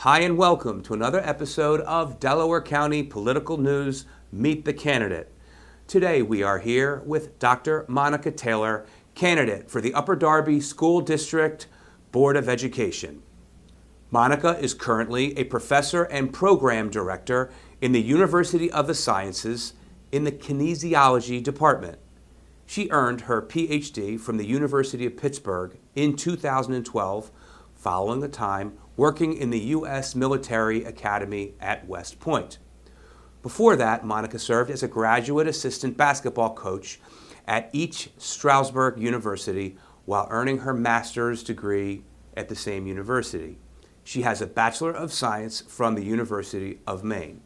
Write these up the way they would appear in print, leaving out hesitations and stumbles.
Hi and welcome to another episode of Delaware County Political News, Meet the Candidate. Today we are here with Dr. Monica Taylor, candidate for the Upper Darby School District Board of Education. Monica is currently a professor and program director in the University of the Sciences in the Kinesiology department. She earned her Ph.D. from the University of Pittsburgh in 2012, following a time working in the U.S. Military Academy at West Point. Before that, Monica served as a graduate assistant basketball coach at East Stroudsburg University while earning her master's degree at the same university. She has a Bachelor of Science from the University of Maine.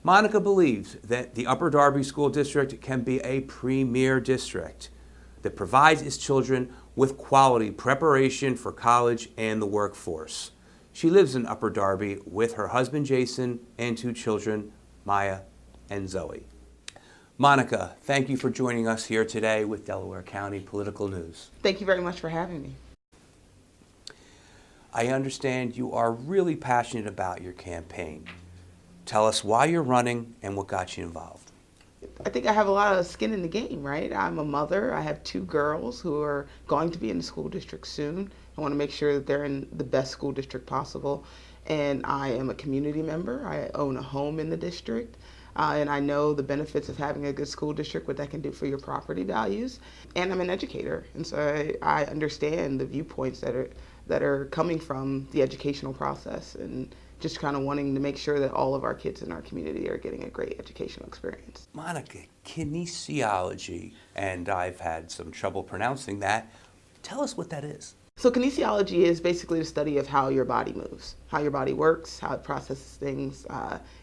Monica believes that the Upper Darby School District can be a premier district that provides its children with quality preparation for college and the workforce. She lives in Upper Darby with her husband Jason and two children, Maya and Zoey. Monica, thank you for joining us here today with Delaware County Political News. Thank you very much for having me. I understand you are really passionate about your campaign. Tell us why you're running and what got you involved. I think I have a lot of skin in the game, right? I'm a mother. I have two girls who are going to be in the school district soon. I want to make sure that they're in the best school district possible. And I am a community member. I own a home in the district. And I know the benefits of having a good school district, what that can do for your property values. And I'm an educator. And so I understand the viewpoints that are coming from the educational process and just kind of wanting to make sure that all of our kids in our community are getting a great educational experience. Monica, kinesiology, and I've had some trouble pronouncing that. Tell us what that is. So kinesiology is basically the study of how your body moves, how your body works, how it processes things,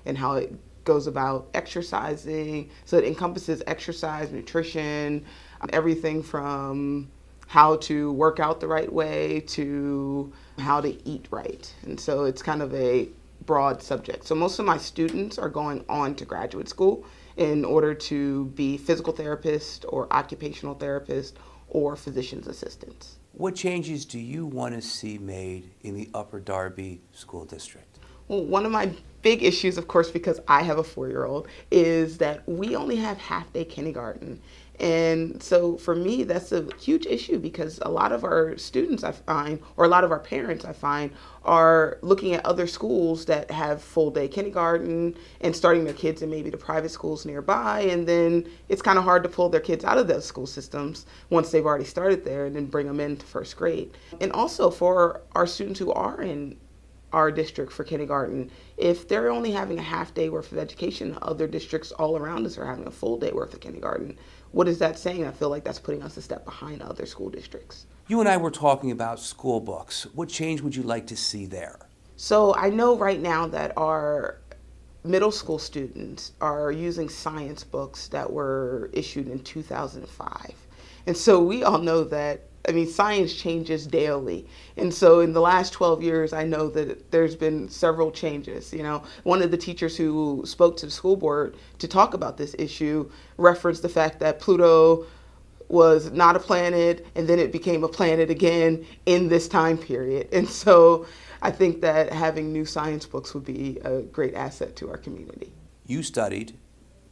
and how it goes about exercising. So it encompasses exercise, nutrition, everything from how to work out the right way to how to eat right. And so it's kind of a broad subject. So most of my students are going on to graduate school in order to be physical therapists or occupational therapists or physician's assistants. What changes do you want to see made in the Upper Darby School District? Well, one of my big issues, of course, because I have a 4-year-old, is that we only have half-day kindergarten. And so for me, that's a huge issue because a lot of our students, I find, or a lot of our parents, I find, are looking at other schools that have full-day kindergarten and starting their kids in maybe the private schools nearby. And then it's kind of hard to pull their kids out of those school systems once they've already started there and then bring them into first grade. And also for our students who are in our district for kindergarten, if they're only having a half day worth of education, other districts all around us are having a full day worth of kindergarten. What is that saying? I feel like that's putting us a step behind other school districts. You and I were talking about school books. What change would you like to see there? So I know right now that our middle school students are using science books that were issued in 2005. And so we all know that science changes daily. And so in the last 12 years, I know that there's been several changes. One of the teachers who spoke to the school board to talk about this issue referenced the fact that Pluto was not a planet and then it became a planet again in this time period. And so I think that having new science books would be a great asset to our community. You studied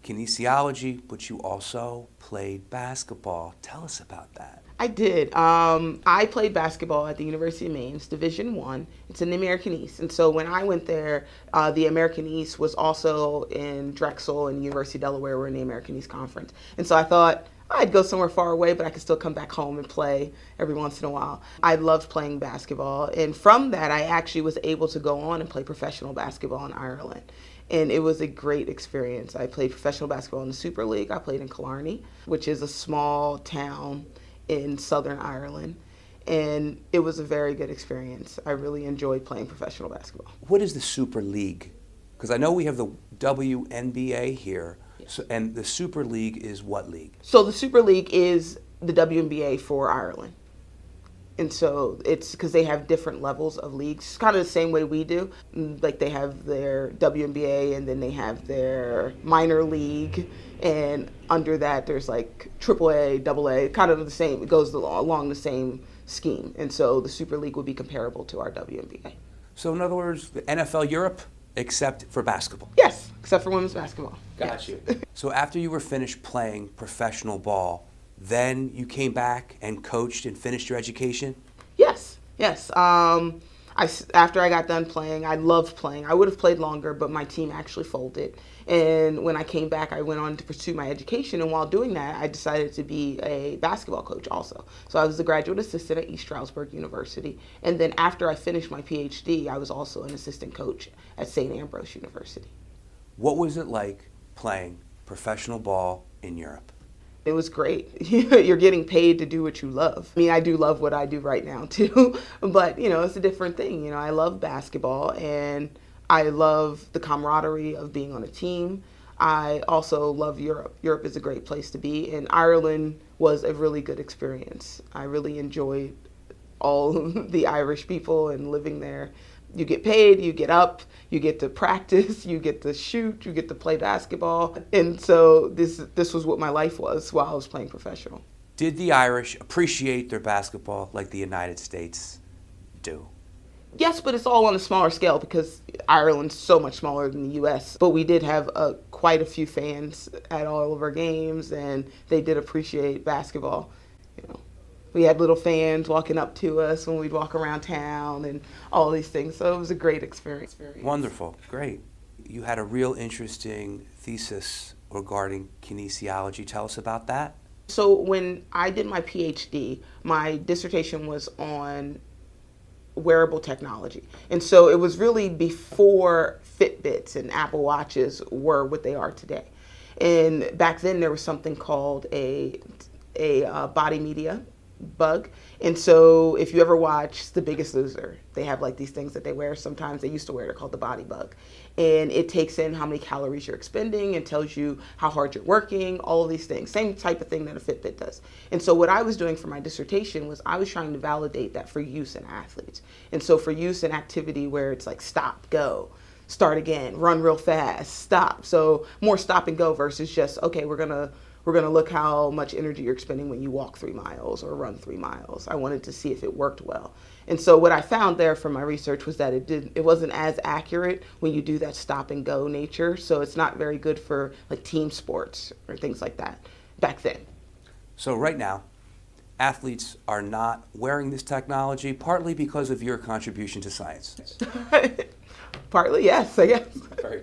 kinesiology, but you also played basketball. Tell us about that. I did. I played basketball at the University of Maine. It's Division I. It's in the American East. And so when I went there, the American East was also in Drexel, and the University of Delaware were in the American East Conference. And so I thought I'd go somewhere far away, but I could still come back home and play every once in a while. I loved playing basketball. And from that, I actually was able to go on and play professional basketball in Ireland. And it was a great experience. I played professional basketball in the Super League. I played in Killarney, which is a small town in Southern Ireland, and it was a very good experience. I really enjoyed playing professional basketball. What is the Super League? Because I know we have the WNBA here, so, and the Super League is what league? So the Super League is the WNBA for Ireland. And so it's because they have different levels of leagues. It's kind of the same way we do. Like they have their WNBA and then they have their minor league. And under that, there's like AAA, AA, kind of the same. It goes along the same scheme. And so the Super League would be comparable to our WNBA. So in other words, the NFL Europe, except for basketball. Yes, except for women's basketball. Got Yes. you. So after you were finished playing professional ball, then you came back and coached and finished your education? Yes, yes. After I got done playing, I loved playing. I would have played longer, but my team actually folded. And when I came back, I went on to pursue my education. And while doing that, I decided to be a basketball coach also. So I was the graduate assistant at East Stroudsburg University. And then after I finished my Ph.D., I was also an assistant coach at St. Ambrose University. What was it like playing professional ball in Europe? It was great. You're getting paid to do what you love. I mean, I do love what I do right now too, but it's a different thing. I love basketball and I love the camaraderie of being on a team. I also love Europe. Europe is a great place to be, and Ireland was a really good experience. I really enjoyed all the Irish people and living there. You get paid, you get up, you get to practice, you get to shoot, you get to play basketball. And so this was what my life was while I was playing professional. Did the Irish appreciate their basketball like the United States do? Yes, but it's all on a smaller scale because Ireland's so much smaller than the U.S. But we did have quite a few fans at all of our games, and they did appreciate basketball. We had little fans walking up to us when we'd walk around town and all these things. So it was a great experience. Wonderful. Great. You had a real interesting thesis regarding kinesiology. Tell us about that. So when I did my PhD, my dissertation was on wearable technology. And so it was really before Fitbits and Apple Watches were what they are today. And back then there was something called a body media bug. And so if you ever watch The Biggest Loser, they have like these things that they wear. Sometimes they used to wear, they're called the body bug. And it takes in how many calories you're expending and tells you how hard you're working, all of these things. Same type of thing that a Fitbit does. And so what I was doing for my dissertation was I was trying to validate that for use in athletes. And so for use in activity where it's like stop, go, start again, run real fast, stop. So more stop and go versus just, okay, we're going to look how much energy you're expending when you walk 3 miles or run 3 miles. I wanted to see if it worked well. And so what I found there from my research was that it wasn't as accurate when you do that stop and go nature. So it's not very good for like team sports or things like that back then. So right now, athletes are not wearing this technology, partly because of your contribution to science. Partly, yes, I guess.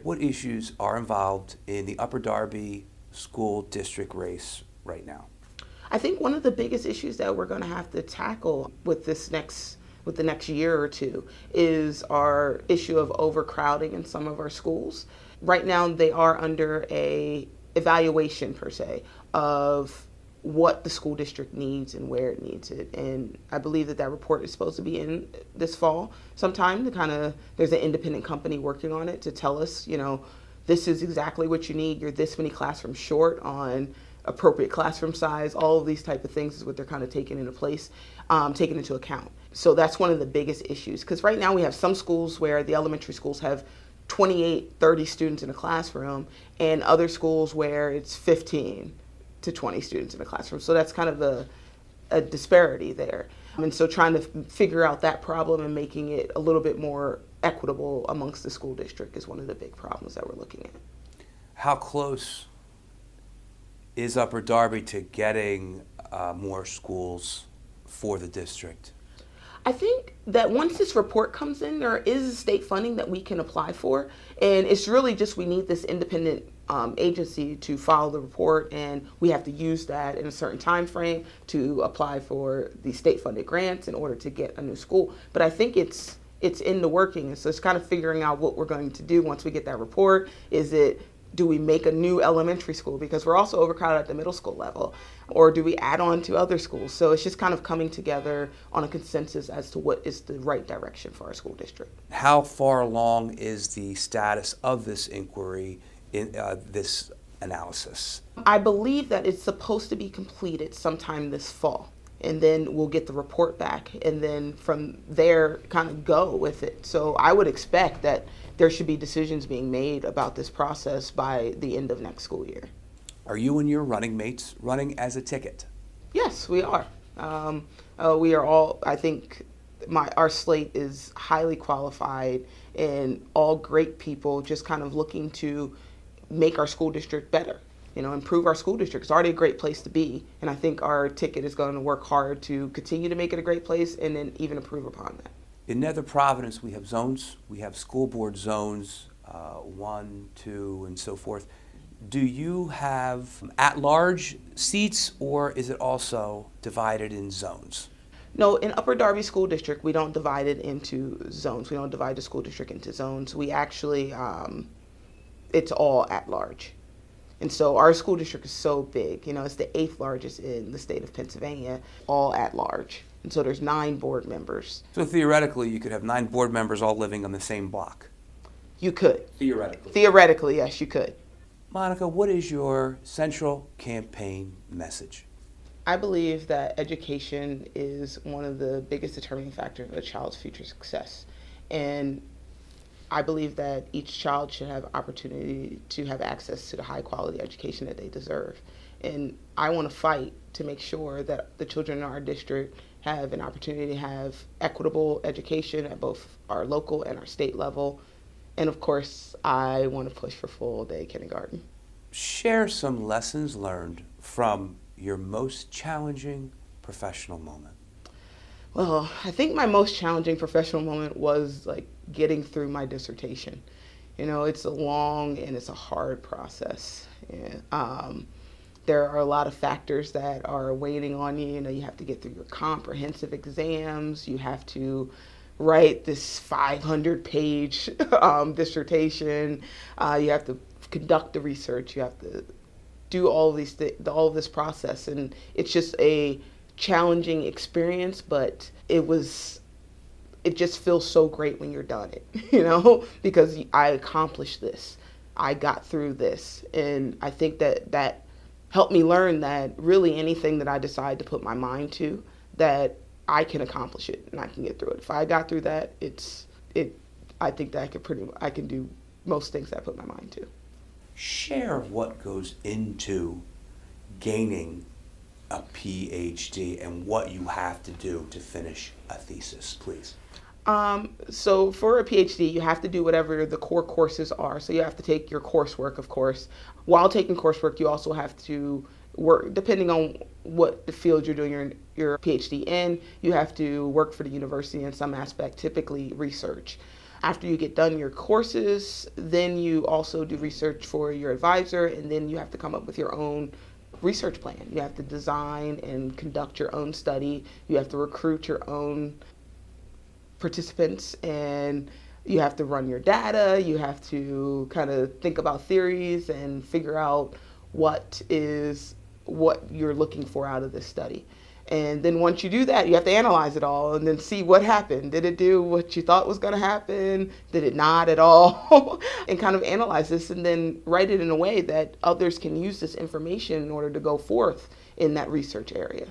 What issues are involved in the Upper Darby School District race right now? I think one of the biggest issues that we're going to have to tackle with the next year or two is our issue of overcrowding in some of our schools. Right now they are under a evaluation per se of what the school district needs and where it needs it. And I believe that report is supposed to be in this fall sometime there's an independent company working on it to tell us, this is exactly what you need. You're this many classrooms short on appropriate classroom size. All of these type of things is what they're kind of taking into account. So that's one of the biggest issues. Because right now we have some schools where the elementary schools have 28, 30 students in a classroom, and other schools where it's 15 to 20 students in a classroom. So that's kind of a disparity there. And so trying to figure out that problem and making it a little bit more equitable amongst the school district is one of the big problems that we're looking at. How close is Upper Darby to getting more schools for the district? I think that once this report comes in, there is state funding that we can apply for. And it's really just we need this independent agency to follow the report, and we have to use that in a certain time frame to apply for the state funded grants in order to get a new school. But I think it's in the working, and so it's kind of figuring out what we're going to do once we get that report. Do we make a new elementary school, because we're also overcrowded at the middle school level, or do we add on to other schools? So it's just kind of coming together on a consensus as to what is the right direction for our school district. How far along is the status of this inquiry in this analysis? I believe that it's supposed to be completed sometime this fall, and then we'll get the report back, and then from there kind of go with it. So I would expect that there should be decisions being made about this process by the end of next school year. Are you and your running mates running as a ticket? Yes, we are. We are all, I think, our slate is highly qualified and all great people just kind of looking to make our school district better, improve our school district. It's already a great place to be. And I think our ticket is going to work hard to continue to make it a great place and then even improve upon that. In Nether Providence, we have zones. We have school board zones, 1, 2, and so forth. Do you have at-large seats, or is it also divided in zones? No, in Upper Darby School District, we don't divide it into zones. We don't divide the school district into zones. We actually, it's all at-large. And so our school district is so big. It's the 8th largest in the state of Pennsylvania, all at-large. And so there's 9 board members. So theoretically, you could have 9 board members all living on the same block. You could. Theoretically. Theoretically, yes, you could. Monica, what is your central campaign message? I believe that education is one of the biggest determining factors of a child's future success. And I believe that each child should have opportunity to have access to the high quality education that they deserve. And I want to fight to make sure that the children in our district have an opportunity to have equitable education at both our local and our state level. And of course, I want to push for full day kindergarten. Share some lessons learned from your most challenging professional moment. Well, I think my most challenging professional moment was getting through my dissertation. It's a long and it's a hard process. And, there are a lot of factors that are waiting on you. You have to get through your comprehensive exams. You have to write this 500-page dissertation. You have to conduct the research. You have to do all of this process, and it's just a challenging experience. But it just feels so great when you're done it, because I accomplished this. I got through this, and I think that helped me learn that really anything that I decide to put my mind to, that I can accomplish it and I can get through it. If I got through that, I think that I can do most things that I put my mind to. Share what goes into gaining a Ph.D. and what you have to do to finish a thesis, please. So for a PhD, you have to do whatever the core courses are. So you have to take your coursework, of course. While taking coursework, you also have to work, depending on what the field you're doing your PhD in, you have to work for the university in some aspect, typically research. After you get done your courses, then you also do research for your advisor, and then you have to come up with your own research plan. You have to design and conduct your own study. You have to recruit your own participants, and you have to run your data. You have to kind of think about theories and figure out what you're looking for out of this study. And then once you do that, you have to analyze it all and then see what happened. Did it do what you thought was going to happen? Did it not at all? And kind of analyze this and then write it in a way that others can use this information in order to go forth in that research area.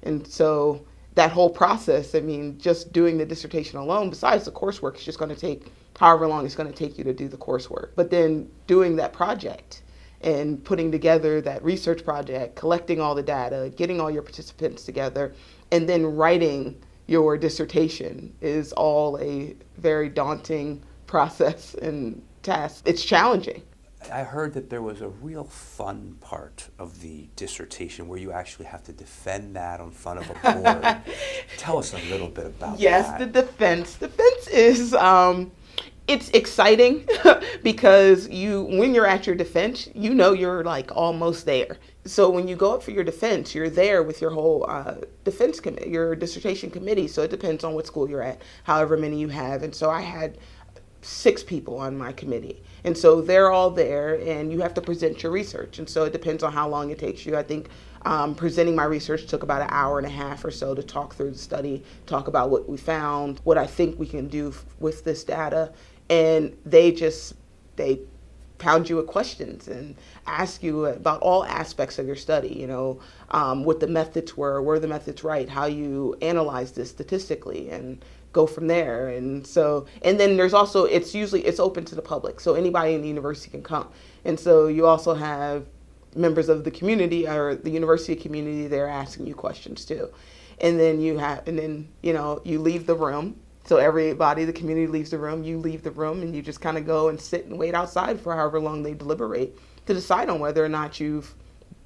And so that whole process, just doing the dissertation alone, besides the coursework, is just going to take however long it's going to take you to do the coursework. But then doing that project and putting together that research project, collecting all the data, getting all your participants together, and then writing your dissertation is all a very daunting process and task. It's challenging. I heard that there was a real fun part of the dissertation where you actually have to defend that in front of a board. Tell us a little bit about that. Yes, the defense. Defense is, it's exciting because when you're at your defense, you're almost there. So when you go up for your defense, you're there with your whole defense committee, your dissertation committee. So it depends on what school you're at, however many you have. And so I had 6 people on my committee. And so they're all there, and you have to present your research. And so it depends on how long it takes you. I think presenting my research took about an hour and a half or so to talk through the study, talk about what we found, what I think we can do with this data. And they pound you with questions and ask you about all aspects of your study, what the methods were the methods right, how you analyze this statistically, and go from there. And then there's also, it's open to the public, so anybody in the university can come. And so you also have members of the community or the university community there asking you questions too. And then you leave the room. So everybody, the community leaves the room, you leave the room, and you just kind of go and sit and wait outside for however long they deliberate to decide on whether or not you've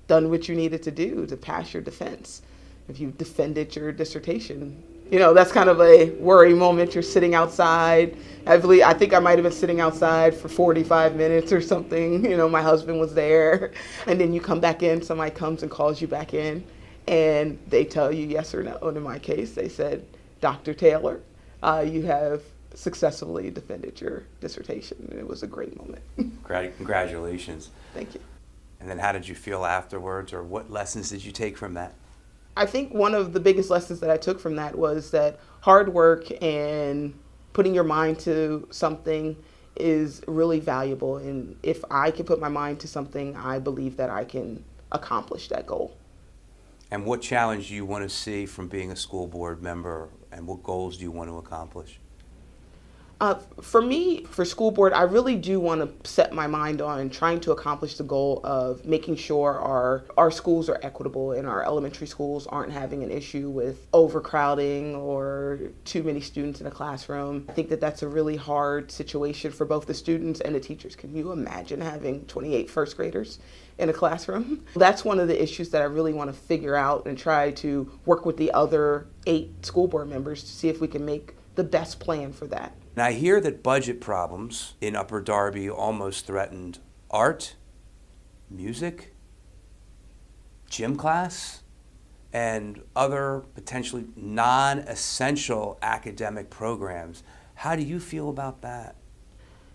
done what you needed to do to pass your defense. If you defended your dissertation, that's kind of a worry moment. You're sitting outside. I think I might have been sitting outside for 45 minutes or something. My husband was there. And then you come back in, somebody comes and calls you back in, and they tell you yes or no. And in my case, they said, Dr. Taylor, you have successfully defended your dissertation. And it was a great moment. Congratulations. Thank you. And then how did you feel afterwards, or what lessons did you take from that? I think one of the biggest lessons that I took from that was that hard work and putting your mind to something is really valuable. And if I can put my mind to something, I believe that I can accomplish that goal. And what challenge do you want to see from being a school board member, and what goals do you want to accomplish? For me, for school board, I really do want to set my mind on trying to accomplish the goal of making sure our schools are equitable and our elementary schools aren't having an issue with overcrowding or too many students in a classroom. I think that that's a really hard situation for both the students and the teachers. Can you imagine having 28 first graders in a classroom? That's one of the issues that I really want to figure out and try to work with the other 8 school board members to see if we can make the best plan for that. And I hear that budget problems in Upper Darby almost threatened art, music, gym class, and other potentially non-essential academic programs. How do you feel about that?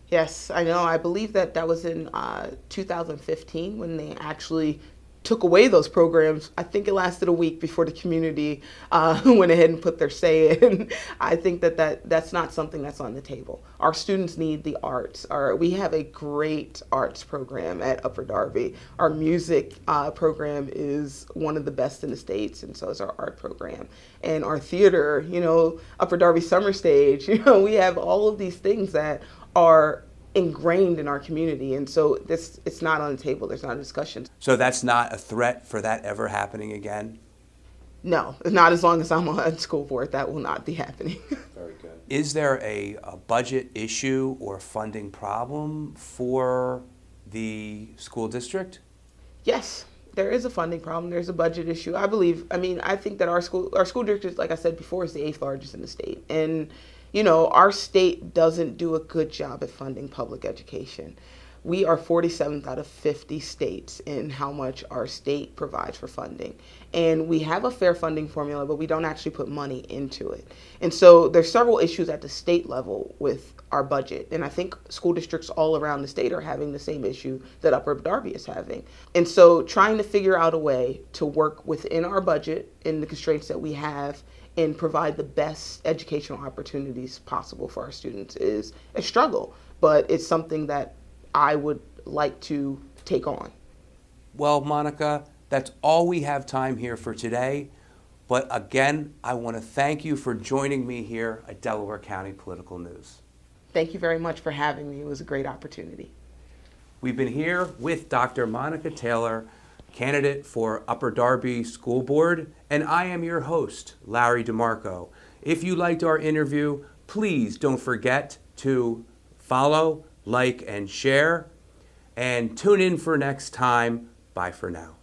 Yes, I know. I believe that was in 2015 when they actually took away those programs. I think it lasted a week before the community went ahead and put their say in. I think that's not something that's on the table. Our students need the arts. We have a great arts program at Upper Darby. Our music program is one of the best in the States, and so is our art program. And our theater, Upper Darby Summer Stage, we have all of these things that are ingrained in our community, and so it's not on the table. There's not a discussion. So that's not a threat for that ever happening again? No, not as long as I'm on school board. That will not be happening. Very good. Is there a budget issue or funding problem for the school district? Yes, there is a funding problem. There's a budget issue. I think that our school district, like I said before, is the 8th largest in the state, and our state doesn't do a good job at funding public education. We are 47th out of 50 states in how much our state provides for funding. And we have a fair funding formula, but we don't actually put money into it. And so there's several issues at the state level with our budget. And I think school districts all around the state are having the same issue that Upper Darby is having. And so trying to figure out a way to work within our budget and the constraints that we have and provide the best educational opportunities possible for our students is a struggle, but it's something that I would like to take on. Well, Monica, that's all we have time here for today. But again, I want to thank you for joining me here at Delaware County Political News. Thank you very much for having me. It was a great opportunity. We've been here with Dr. Monica Taylor, candidate for Upper Darby School Board, and I am your host, Larry DeMarco. If you liked our interview, please don't forget to follow, like, and share, and tune in for next time. Bye for now.